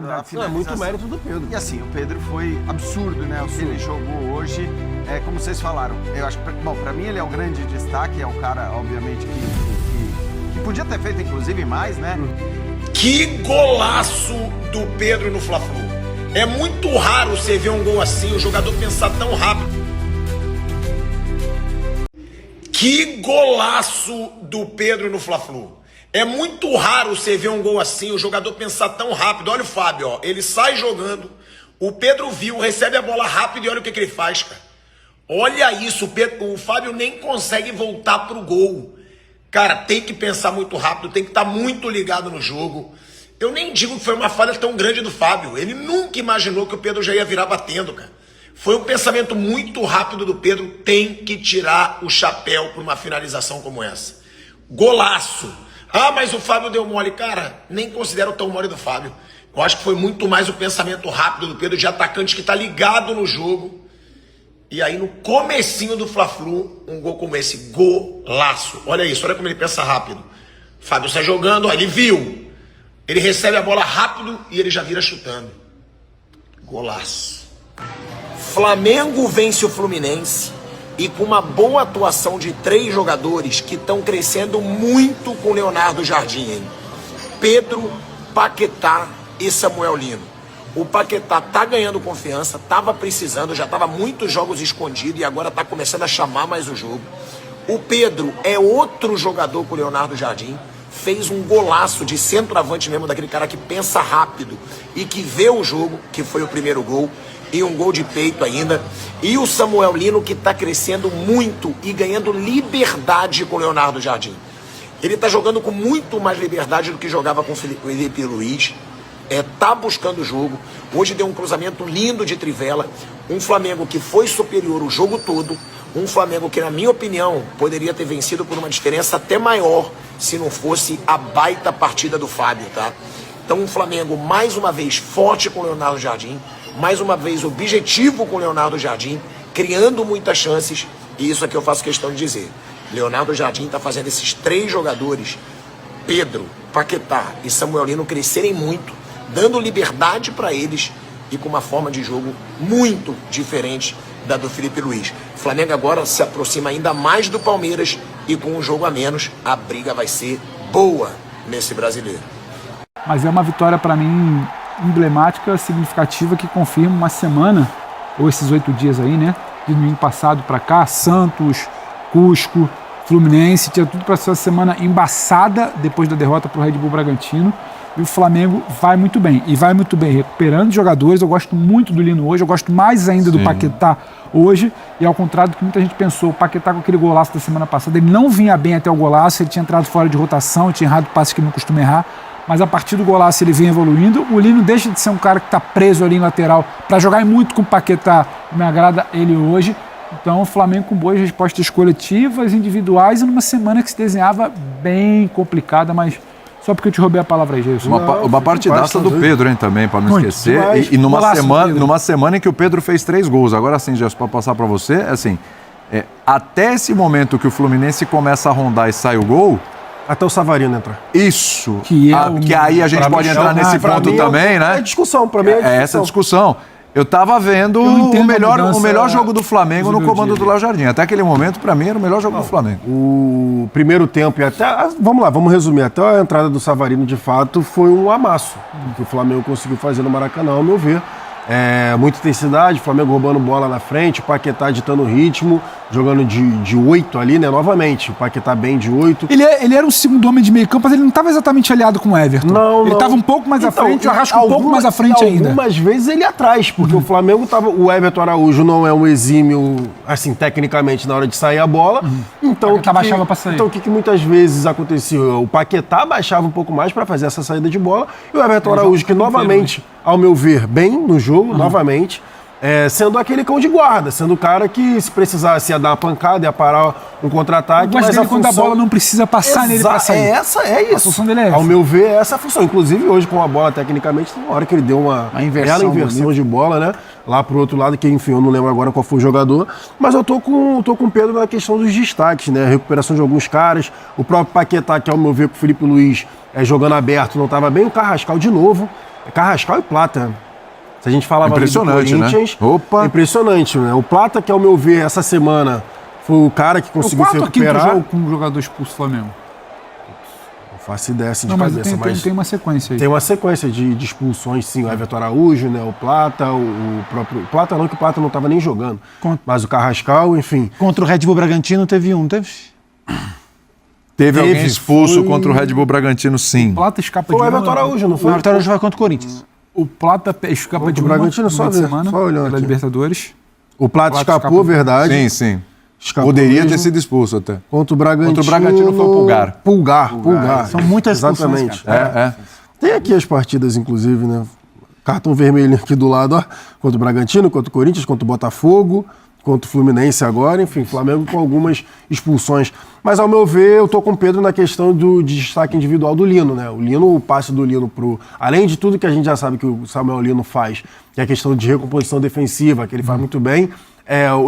Não, é muito mérito do Pedro. E assim, o Pedro foi absurdo, né? O que ele jogou hoje, como vocês falaram. Eu acho que, bom, pra mim ele é o grande destaque, é o cara, obviamente, que podia ter feito, inclusive, mais, né? Que golaço do Pedro no Fla-Flu. É muito raro você ver um gol assim, o jogador pensar tão rápido. Que golaço do Pedro no Fla-Flu. É muito raro você ver um gol assim, o jogador pensar tão rápido. Olha o Fábio, ó. Ele sai jogando, o Pedro viu, recebe a bola rápido e olha o que ele faz, cara. Olha isso, o Fábio nem consegue voltar pro gol. Cara, tem que pensar muito rápido, tem que estar muito ligado no jogo. Eu nem digo que foi uma falha tão grande do Fábio. Ele nunca imaginou que o Pedro já ia virar batendo, cara. Foi um pensamento muito rápido do Pedro. Tem que tirar o chapéu para uma finalização como essa. Golaço. Ah, mas o Fábio deu mole. Cara, nem considero tão mole do Fábio. Eu acho que foi muito mais o pensamento rápido do Pedro, de atacante que está ligado no jogo. E aí no comecinho do Fla-Flu, um gol como esse, golaço. Olha isso, olha como ele pensa rápido. O Fábio sai jogando, ó, ele viu. Ele recebe a bola rápido e ele já vira chutando. Golaço. Flamengo vence o Fluminense e com uma boa atuação de 3 jogadores que estão crescendo muito com Leonardo Jardim, hein? Pedro, Paquetá e Samuel Lino. O Paquetá tá ganhando confiança, tava precisando, já tava muitos jogos escondidos e agora tá começando a chamar mais o jogo. O Pedro é outro jogador com o Leonardo Jardim, fez um golaço de centroavante mesmo, daquele cara que pensa rápido e que vê o jogo, que foi o primeiro gol, e um gol de peito ainda. E o Samuel Lino, que tá crescendo muito e ganhando liberdade com o Leonardo Jardim. Ele tá jogando com muito mais liberdade do que jogava com o Felipe Luiz. Tá buscando o jogo. Hoje deu um cruzamento lindo de trivela. Um Flamengo que foi superior o jogo todo. Um Flamengo que, na minha opinião, poderia ter vencido por uma diferença até maior se não fosse a baita partida do Fábio, tá? Então um Flamengo, mais uma vez, forte com o Leonardo Jardim. Mais uma vez, objetivo com o Leonardo Jardim. Criando muitas chances. E isso aqui eu faço questão de dizer. Leonardo Jardim está fazendo esses 3 jogadores, Pedro, Paquetá e Samuel Lino, crescerem muito, dando liberdade para eles e com uma forma de jogo muito diferente da do Felipe Luiz. O Flamengo agora se aproxima ainda mais do Palmeiras e com um jogo a menos, a briga vai ser boa nesse brasileiro. Mas é uma vitória para mim emblemática, significativa, que confirma uma semana, ou esses 8 dias aí, né? De domingo passado para cá, Santos, Cusco, Fluminense, tinha tudo para ser uma semana embaçada depois da derrota para o Red Bull Bragantino. E o Flamengo vai muito bem. E vai muito bem recuperando jogadores. Eu gosto muito do Lino hoje. Eu gosto mais ainda do Paquetá hoje. E ao contrário do que muita gente pensou, o Paquetá com aquele golaço da semana passada, ele não vinha bem até o golaço. Ele tinha entrado fora de rotação, tinha errado passes que não costuma errar. Mas a partir do golaço ele vem evoluindo. O Lino deixa de ser um cara que está preso ali em lateral para jogar muito com o Paquetá. Me agrada ele hoje. Então o Flamengo com boas respostas coletivas, individuais, e numa semana que se desenhava bem complicada, mas... Só porque eu te roubei a palavra aí, Jesus. Uma partidaça do Pedro, hein, também, para não esquecer. E numa semana em que o Pedro fez 3 gols. Agora sim, Jesus, para passar para você, assim, até esse momento que o Fluminense começa a rondar e sai o gol... Até o Savarino entrar. Isso. Que aí a gente pode entrar nesse ponto também, né? É discussão, para mim é discussão. É essa discussão. Eu tava vendo o melhor jogo do Flamengo no comando do Léo Jardim. Até aquele momento, para mim, era o melhor jogo do Flamengo. O primeiro tempo e até... Vamos lá, vamos resumir. Até a entrada do Savarino, de fato, foi um amasso que o Flamengo conseguiu fazer no Maracanã, ao meu ver. Muita intensidade, o Flamengo roubando bola na frente, o Paquetá ditando o ritmo, jogando de 8 ali, né? Novamente, o Paquetá bem de 8. Ele era um segundo homem de meio campo, mas ele não estava exatamente aliado com o Everton. Ele estava um pouco mais à frente, o Arrasca um pouco mais à frente ainda. Algumas vezes ele atrás, porque o Flamengo tava... O Everton Araújo não é um exímio, assim, tecnicamente, na hora de sair a bola. Então, baixava pra sair. Então, o que muitas vezes acontecia? O Paquetá baixava um pouco mais para fazer essa saída de bola, e o Everton Araújo, que novamente, ao meu ver, bem no jogo, novamente, sendo aquele cão de guarda, sendo o cara que, se precisasse, ia dar uma pancada, ia parar um contra-ataque. Mas quando a bola não precisa passar nele para sair. É isso. A função dele é essa. Ao meu ver, é essa a função. Inclusive, hoje, com a bola, tecnicamente, tem uma hora que ele deu uma bela inversão de bola, né? Lá pro outro lado, que enfim, eu não lembro agora qual foi o jogador. Mas eu tô com o Pedro na questão dos destaques, né? A recuperação de alguns caras. O próprio Paquetá, que ao meu ver, com o Felipe Luiz jogando aberto, não estava bem. O Carrascal, de novo. Carrascal e Plata. Se a gente falava impressionante, do Corinthians, né? Opa. É impressionante, né? O Plata, que ao meu ver, essa semana foi o cara que conseguiu se recuperar. Com um jogador expulso do Flamengo. Não faço ideia assim de Não, mas cabeça, mas tem uma sequência aí. tem uma sequência de expulsões, sim. O Everton Araújo, né? O Plata, o próprio... O Plata não, que o Plata não estava nem jogando. Mas o Carrascal, enfim. Contra o Red Bull Bragantino teve um, teve? Teve alguém expulso contra o Red Bull Bragantino, sim. O Plata escapa Foi de o Everton Araújo, não O foi? Everton Araújo vai contra o Corinthians. O Plata escapa Contra de o Bragantino, só de ver, semana só olhando pela aqui. Libertadores. O Plata Plata escapou, escapou. verdade. Sim, sim. Escapou Poderia mesmo. ter sido expulso até. Contra o Bragantino. Contra o Bragantino foi o Pulgar. Pulgar. São muitas expulsões, Exatamente. cara. Tem aqui as partidas, inclusive, né? Cartão vermelho aqui do lado, ó. Contra o Bragantino, contra o Corinthians, contra o Botafogo, contra o Fluminense agora. Enfim, Flamengo com algumas expulsões. Mas, ao meu ver, eu tô com o Pedro na questão de destaque individual do Lino, né? O Lino, o passe do Lino pro... Além de tudo que a gente já sabe que o Samuel Lino faz, que é a questão de recomposição defensiva, que ele faz muito bem,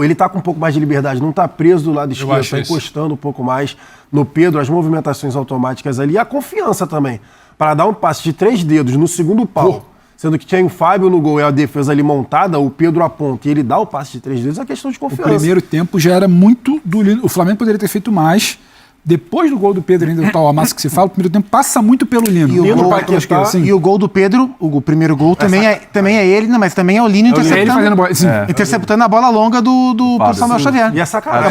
ele tá com um pouco mais de liberdade, não tá preso do lado esquerdo, tá encostando um pouco mais no Pedro, as movimentações automáticas ali, e a confiança também, para dar um passe de 3 dedos no segundo pau, sendo que tinha o Fábio no gol e a defesa ali montada, o Pedro aponta e ele dá o passe de 3 dedos, é questão de O confiança. primeiro tempo já era muito do Lino. O Flamengo poderia ter feito mais. Depois do gol do Pedro, ainda do tal Amassa que se fala, o primeiro tempo passa muito pelo Lino. E o gol pela esquerda, assim. E o gol do Pedro, o primeiro gol, também é ele, mas também é o Lino Ele fazendo bola. Sim. interceptando a bola longa do Samuel Xavier. E a sacanagem.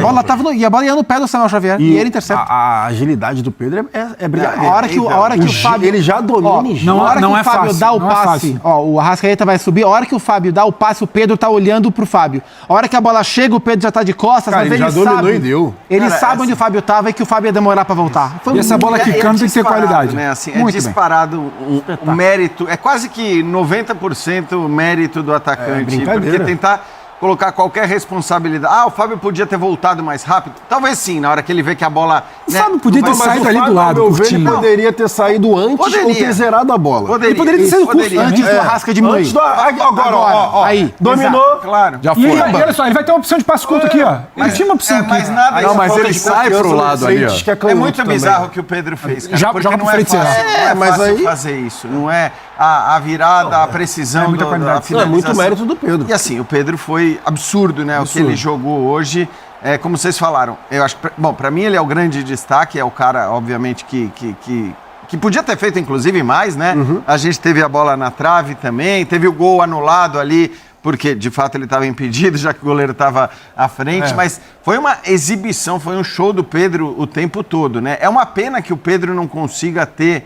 A bola ia no pé do Samuel Xavier e ele intercepta. A agilidade do Pedro é brilhante. A hora que o Fábio... Ele já domina e Na hora que o Fábio fácil, dá o não é passe, fácil. o Arrascaeta vai subir, a hora que o Fábio dá o passe, o Pedro tá olhando pro Fábio. A hora que a bola chega, o Pedro já tá de costas, Cara, mas ele ele já dominou sabe. e deu. Ele sabe onde o Fábio tava e que o Fábio ia demorar pra voltar. E essa bola quicando tem que ter disparado, qualidade. Né? Assim, Muito é disparado um mérito, é quase que 90% mérito do atacante, brincadeira. porque tentar colocar qualquer responsabilidade. O Fábio podia ter voltado mais rápido. Talvez sim, na hora que ele vê que a bola... O Fábio podia ter saído ali do lado, Meu ver, ele curtindo. poderia ter saído antes Poderia. ou ter zerado a bola. Ele poderia ter sido curto, Poderia. Antes do Arrasca diminuir. Antes agora, ó. Aí, Dominou. Claro. Já E foi. olha só, ele vai ter uma opção de passe curto aqui, ó. Ele tinha uma opção aqui. Mas nada Não, mas Falta ele de sai confiança pro no lado ali, ó. Seixas, que é É canhoto muito também. bizarro o que o Pedro fez, cara. Já- porque joga não pro é frente, fácil, será? não é mas fácil aí- fazer isso. Não é a virada, a precisão, É muita da qualidade. Não, é finalização. muito mérito do Pedro. E assim, o Pedro foi absurdo, né? O que ele jogou hoje. Como vocês falaram, eu acho. Bom, pra mim ele é o grande destaque, é o cara, obviamente, que podia ter feito, inclusive, mais, né? A gente teve a bola na trave também, teve o gol anulado ali, porque de fato ele estava impedido, já que o goleiro estava à frente, mas foi uma exibição, foi um show do Pedro o tempo todo, né? É uma pena que o Pedro não consiga ter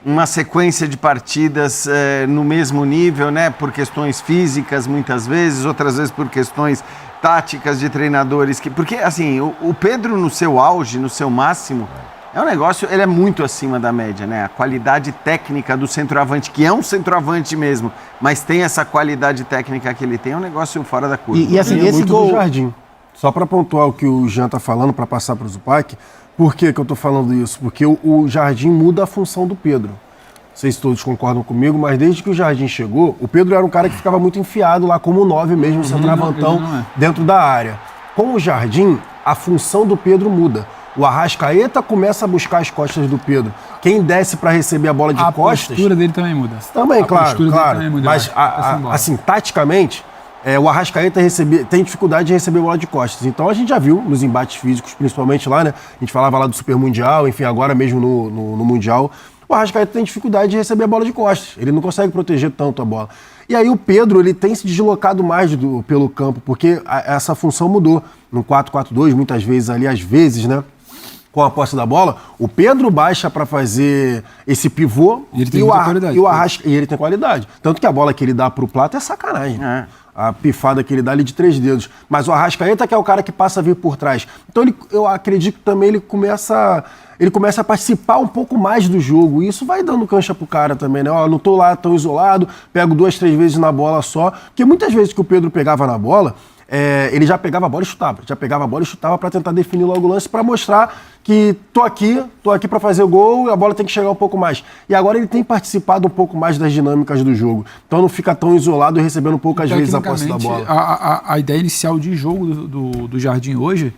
uma sequência de partidas no mesmo nível, né? Por questões físicas, muitas vezes, outras vezes por questões táticas de treinadores. Porque, assim, o Pedro no seu auge, no seu máximo, é um negócio, ele é muito acima da média, né? A qualidade técnica do centroavante, que é um centroavante mesmo, mas tem essa qualidade técnica que ele tem, é um negócio fora da curva. E assim, Ele é esse muito gol... do Jardim. Só para pontuar o que o Jean tá falando, para passar para o Zupac, por que eu tô falando isso? Porque o Jardim muda a função do Pedro. Não sei se todos concordam comigo, mas desde que o Jardim chegou, o Pedro era um cara que ficava muito enfiado lá como 9 mesmo, centroavantão, ele não é. dentro da área. Com o Jardim, a função do Pedro muda. O Arrascaeta começa a buscar as costas do Pedro. Quem desce para receber a bola de A costas... postura dele também muda. Também, A claro, postura dele claro. também muda, Mas, eu acho. assim, taticamente, o Arrascaeta tem dificuldade de receber bola de costas. Então, a gente já viu nos embates físicos, principalmente lá, né? A gente falava lá do Super Mundial, enfim, agora mesmo no Mundial. O Arrascaeta tem dificuldade de receber a bola de costas. Ele não consegue proteger tanto a bola. E aí o Pedro, ele tem se deslocado mais pelo campo, porque essa função mudou. No 4-4-2, muitas vezes ali, às vezes, né? Com a posse da bola, o Pedro baixa para fazer esse pivô E ele tem muita qualidade. E ele tem qualidade. Tanto que a bola que ele dá pro Plata é sacanagem. A pifada que ele dá ali de 3 dedos. Mas o Arrascaeta que é o cara que passa a vir por trás. Então eu acredito que também ele começa a participar um pouco mais do jogo. E isso vai dando cancha pro cara também, né? Ó, não tô lá tão isolado, pego 2, 3 vezes na bola só. Porque muitas vezes que o Pedro pegava na bola, ele já pegava a bola e chutava. Já pegava a bola e chutava para tentar definir logo o lance, para mostrar que tô aqui para fazer o gol e a bola tem que chegar um pouco mais. E agora ele tem participado um pouco mais das dinâmicas do jogo. Então não fica tão isolado e recebendo poucas vezes a posse da bola. A ideia inicial de jogo do Jardim hoje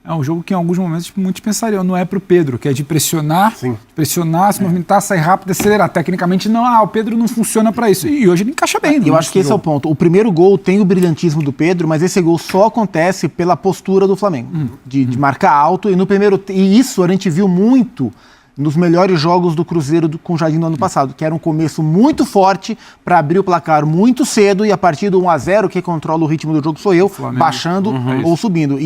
é um jogo que em alguns momentos muitos pensariam, não é pro Pedro, que é de pressionar, se movimentar, sair rápido, acelerar. Tecnicamente, não, o Pedro não funciona para isso. E hoje ele encaixa bem. Eu acho que esse é o ponto. O primeiro gol tem o brilhantismo do Pedro, mas esse gol só acontece pela postura do Flamengo, de marcar alto. E isso a gente viu muito nos melhores jogos do Cruzeiro com o Jardim no ano passado, que era um começo muito forte para abrir o placar muito cedo e a partir do 1-0, quem controla o ritmo do jogo sou eu, baixando ou subindo.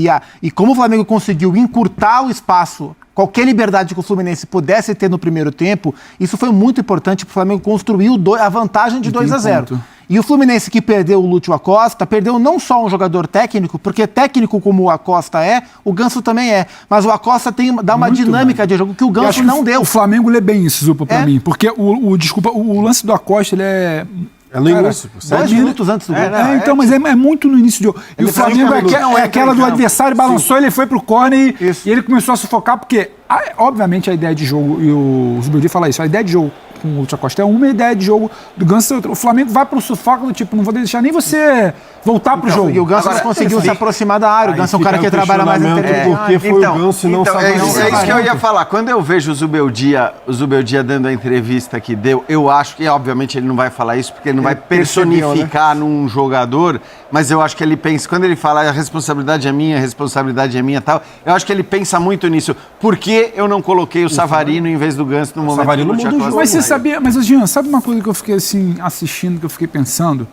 E como o Flamengo conseguiu encurtar o espaço, qualquer liberdade que o Fluminense pudesse ter no primeiro tempo, isso foi muito importante para o Flamengo construir a vantagem de 2-0. E o Fluminense que perdeu o Lúcio Acosta, perdeu não só um jogador técnico, porque técnico como o Acosta é, o Ganso também é. Mas o Acosta dá uma muito dinâmica de jogo que o Ganso não deu. O Flamengo lê bem isso, Zupa, pra mim. Porque o lance do Acosta, ele é... É no início, 2 minutos antes do gol. Então, mas é muito no início do jogo. E o Flamengo é aquela do adversário, balançou, ele foi pro corner e ele começou a sufocar, porque, obviamente, a ideia de jogo, e o Zubeldia fala isso, a ideia de jogo com o Lúcio Acosta é uma, ideia de jogo do Ganso é outra. O Flamengo vai pro sufoco do tipo, não vou deixar nem você voltar pro jogo. E o Ganso não conseguiu se aproximar da área. O Ganso é um cara que trabalha mais inteligente. Porque foi o Ganso e não é isso que eu ia falar. Quando eu vejo o Zubeldia dando a entrevista que deu, eu acho que, obviamente, ele não vai falar isso porque ele não vai personificar num jogador, mas eu acho que ele pensa, quando ele fala a responsabilidade é minha e tal, eu acho que ele pensa muito nisso. Por que eu não coloquei o Savarino em vez do Ganso no momento do Lúcio Acosta? Mas você sabia, mas Jean, sabe uma coisa que eu fiquei assim, assistindo, que eu fiquei pensando?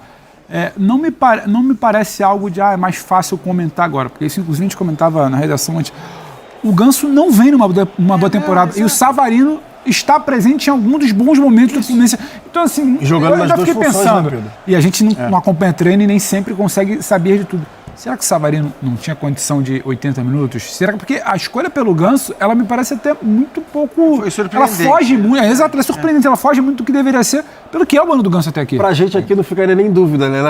Não me parece algo de é mais fácil comentar agora, porque isso inclusive a gente comentava na redação antes. O Ganso não vem numa boa temporada e o Savarino está presente em algum dos bons momentos do Fluminense. Então, assim, jogando eu já fiquei pensando. E a gente não acompanha treino e nem sempre consegue saber de tudo. Será que o Savarino não tinha condição de 80 minutos? Será que porque a escolha pelo Ganso, ela me parece até muito pouco... Foi surpreendente. Ela foge muito, exato, ela é surpreendente, ela foge muito do que deveria ser, pelo que é o ano do Ganso até aqui. Pra gente aqui não ficaria nem dúvida, né?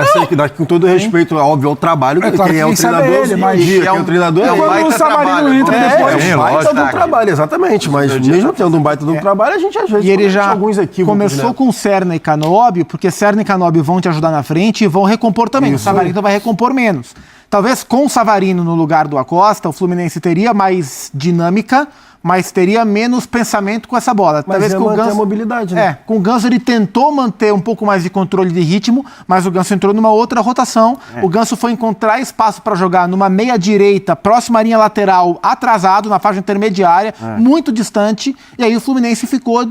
Com todo respeito, óbvio, ao trabalho, claro, quem é o treinador, mas quem é o treinador... Quando o Savarino entra depois... É um baita do trabalho, exatamente, mas mesmo tendo um baita do trabalho, a gente às vezes... E ele já alguns equívocos, começou com Serna e Canóbio, porque Serna e Canóbio vão te ajudar na frente e vão recompor também. O Savarino vai recompor menos. Talvez com o Savarino no lugar do Acosta, o Fluminense teria mais dinâmica, mas teria menos pensamento com essa bola. Mas talvez com o Ganso, a mobilidade, né? Com o Ganso ele tentou manter um pouco mais de controle de ritmo, mas o Ganso entrou numa outra rotação. O Ganso foi encontrar espaço para jogar numa meia direita, próxima à linha lateral, atrasado, na faixa intermediária, muito distante, e aí o Fluminense ficou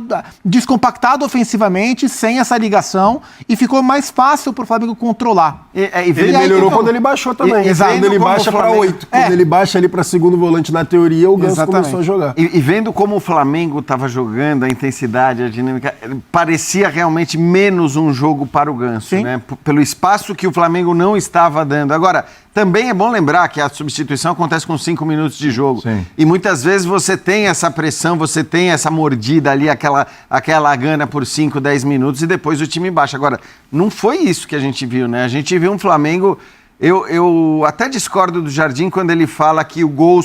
descompactado ofensivamente, sem essa ligação, e ficou mais fácil para o Flamengo controlar. Ele melhorou quando ele baixou também. Quando ele baixa para 8. Quando ele baixa ali para segundo volante na teoria, o Ganso começou a jogar. E vendo como o Flamengo estava jogando, a intensidade, a dinâmica, parecia realmente menos um jogo para o Ganso, né? Pelo espaço que o Flamengo não estava dando. Agora, também é bom lembrar que a substituição acontece com 5 minutos de jogo. Sim. E muitas vezes você tem essa pressão, você tem essa mordida ali, aquela gana por 5, 10 minutos e depois o time baixa. Agora, não foi isso que a gente viu, né? A gente viu um Flamengo... Eu até discordo do Jardim quando ele fala que o gol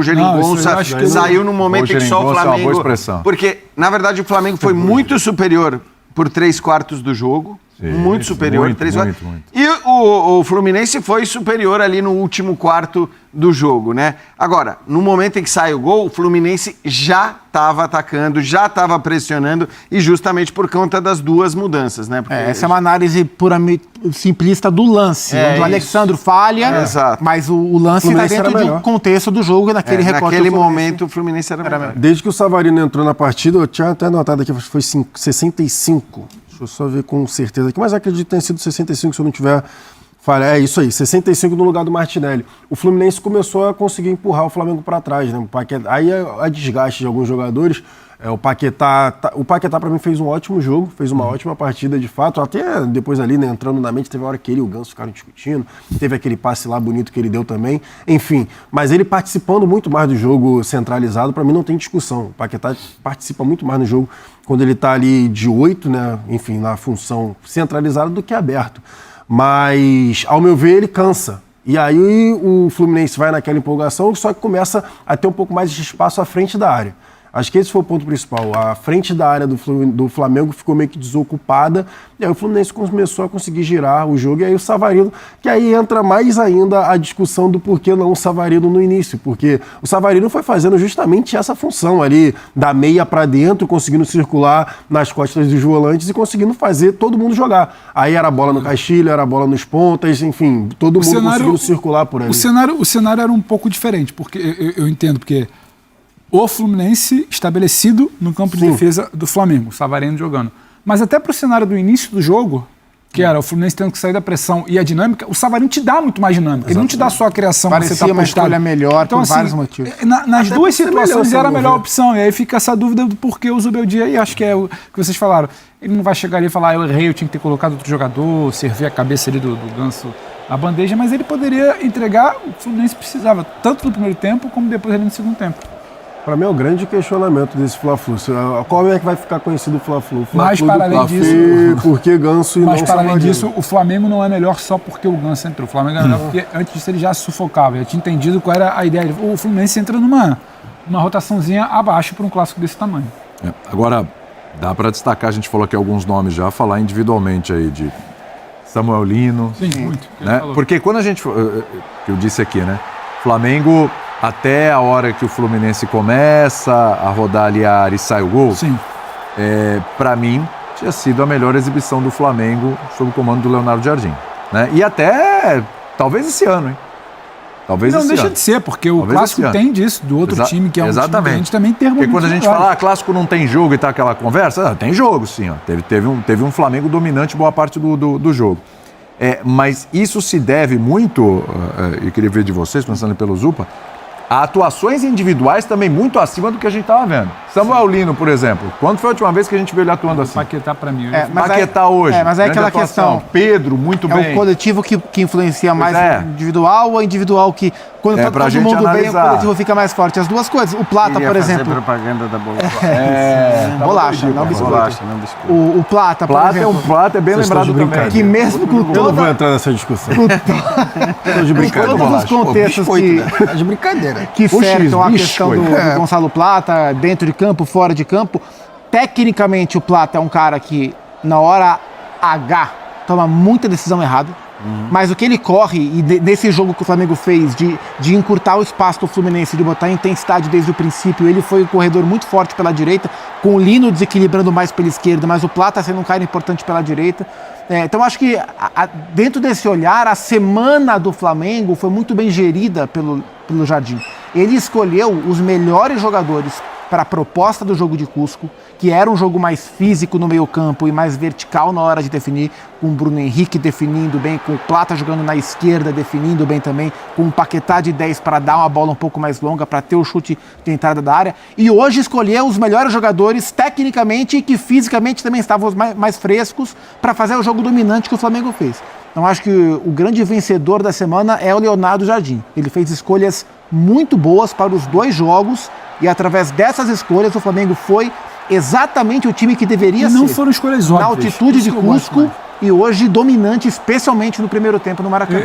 Geringonça saiu no momento em que só o Flamengo... Porque, na verdade, o Flamengo foi muito superior por 3/4 do jogo. Sim, muito superior. Muito. E o Fluminense foi superior ali no último quarto do jogo, né? Agora, no momento em que sai o gol, o Fluminense já estava atacando, já estava pressionando e justamente por conta das duas mudanças, né? Porque essa é uma análise puramente simplista do lance, onde o Alexandro falha, mas o lance está dentro do contexto do jogo, naquele recorte. Naquele momento o Fluminense era melhor. Desde que o Savarino entrou na partida, eu tinha até notado aqui, foi 65. Deixa eu só ver com certeza aqui, mas acredito que tenha sido 65 se eu não tiver falha. É isso aí, 65 no lugar do Martinelli. O Fluminense começou a conseguir empurrar o Flamengo para trás, né? Aí a desgaste de alguns jogadores. O Paquetá para mim fez um ótimo jogo, fez uma ótima partida de fato. Até depois ali, né, entrando na mente, teve uma hora que ele e o Ganso ficaram discutindo. Teve aquele passe lá bonito que ele deu também. Enfim, mas ele participando muito mais do jogo centralizado, para mim não tem discussão. O Paquetá participa muito mais no jogo quando ele está ali de 8, né, enfim, na função centralizada do que aberto. Mas, ao meu ver, ele cansa. E aí o Fluminense vai naquela empolgação, só que começa a ter um pouco mais de espaço à frente da área. Acho que esse foi o ponto principal. A frente da área do Flamengo ficou meio que desocupada, e aí o Fluminense começou a conseguir girar o jogo, e aí o Savarino, que aí entra mais ainda a discussão do porquê não o Savarino no início, porque o Savarino foi fazendo justamente essa função ali, da meia para dentro, conseguindo circular nas costas dos volantes e conseguindo fazer todo mundo jogar. Aí era bola no Castilho, era bola nos pontas, enfim, todo mundo conseguindo circular por ali. O cenário era um pouco diferente, porque eu entendo, porque o Fluminense estabelecido no campo de defesa do Flamengo, o Savarino jogando. Mas até para o cenário do início do jogo, que era o Fluminense tendo que sair da pressão e a dinâmica, o Savarino te dá muito mais dinâmica. Ele não te dá só a criação que você está postado. Parecia uma escolha melhor então, por vários motivos. Nas duas situações era a melhor opção. E aí fica essa dúvida do porquê o Zubeldia, e acho que é o que vocês falaram. Ele não vai chegar ali e falar, eu errei, eu tinha que ter colocado outro jogador, servir a cabeça ali do Ganso na bandeja, mas ele poderia entregar o que o Fluminense precisava, tanto no primeiro tempo como depois ali no segundo tempo. Para mim é o grande questionamento desse Fla-Flu. Como é que vai ficar conhecido o Fla-Flu? Mas para além disso, por que Ganso e não Savarino? Mas para além disso, o Flamengo não é melhor só porque o Ganso entrou. O Flamengo é melhor porque antes disso ele já sufocava. Eu tinha entendido qual era a ideia. O Fluminense entra numa rotaçãozinha abaixo para um clássico desse tamanho. Agora, dá para destacar, a gente falou aqui alguns nomes já, falar individualmente aí de Samuel Lino. Sim, muito. Né? Porque quando a gente, que eu disse aqui, né? Flamengo, até a hora que o Fluminense começa a rodar ali a área e sai o gol, para mim, tinha sido a melhor exibição do Flamengo sob o comando do Leonardo Jardim. Né? E até, talvez esse ano, hein? Talvez não esse deixa ano. de ser, porque o clássico tem disso, do outro time, que é um time grande, também ter Porque quando a gente fala, clássico não tem jogo e tá aquela conversa, tem jogo sim, ó. Teve um Flamengo dominante boa parte do jogo. Mas isso se deve muito, eu queria ver de vocês, pensando pelo Zupa, a atuações individuais também muito acima do que a gente estava vendo. Samuel Lino, por exemplo, quando foi a última vez que a gente viu ele atuando assim? Paquetá para mim. Paquetá hoje. Mas é aquela questão. Pedro, muito bem. É o coletivo que influencia mais o individual ou individual que... Quando tá todo mundo bem, o coletivo fica mais forte. As duas coisas. O Plata, por exemplo... fazer propaganda da bolacha. Bolacha, não biscoito. O Plata, por exemplo... O Plata é bem lembrado também. Que mesmo com Eu não vou entrar nessa discussão. Tô de brincadeira. Todos os contextos de brincadeira. que cercam a questão do Gonçalo Plata, dentro de campo, fora de campo. Tecnicamente, o Plata é um cara que, na hora H, toma muita decisão errada. Mas o que ele corre, e nesse jogo que o Flamengo fez, de encurtar o espaço do Fluminense, de botar intensidade desde o princípio, ele foi um corredor muito forte pela direita, com o Lino desequilibrando mais pela esquerda, mas o Plata sendo um cara importante pela direita. Então acho que dentro desse olhar, a semana do Flamengo foi muito bem gerida pelo Jardim. Ele escolheu os melhores jogadores para a proposta do jogo de Cusco, que era um jogo mais físico no meio-campo e mais vertical na hora de definir, com o Bruno Henrique definindo bem, com o Plata jogando na esquerda definindo bem também, com o Paquetá de 10 para dar uma bola um pouco mais longa, para ter o chute de entrada da área. E hoje escolheu os melhores jogadores tecnicamente e que fisicamente também estavam mais frescos para fazer o jogo dominante que o Flamengo fez. Então acho que o grande vencedor da semana é o Leonardo Jardim. Ele fez escolhas muito boas para os dois jogos e através dessas escolhas o Flamengo foi exatamente o time que deveria ser. Não foram escolhas óbvias. Na altitude de Cusco e hoje dominante, especialmente no primeiro tempo no Maracanã.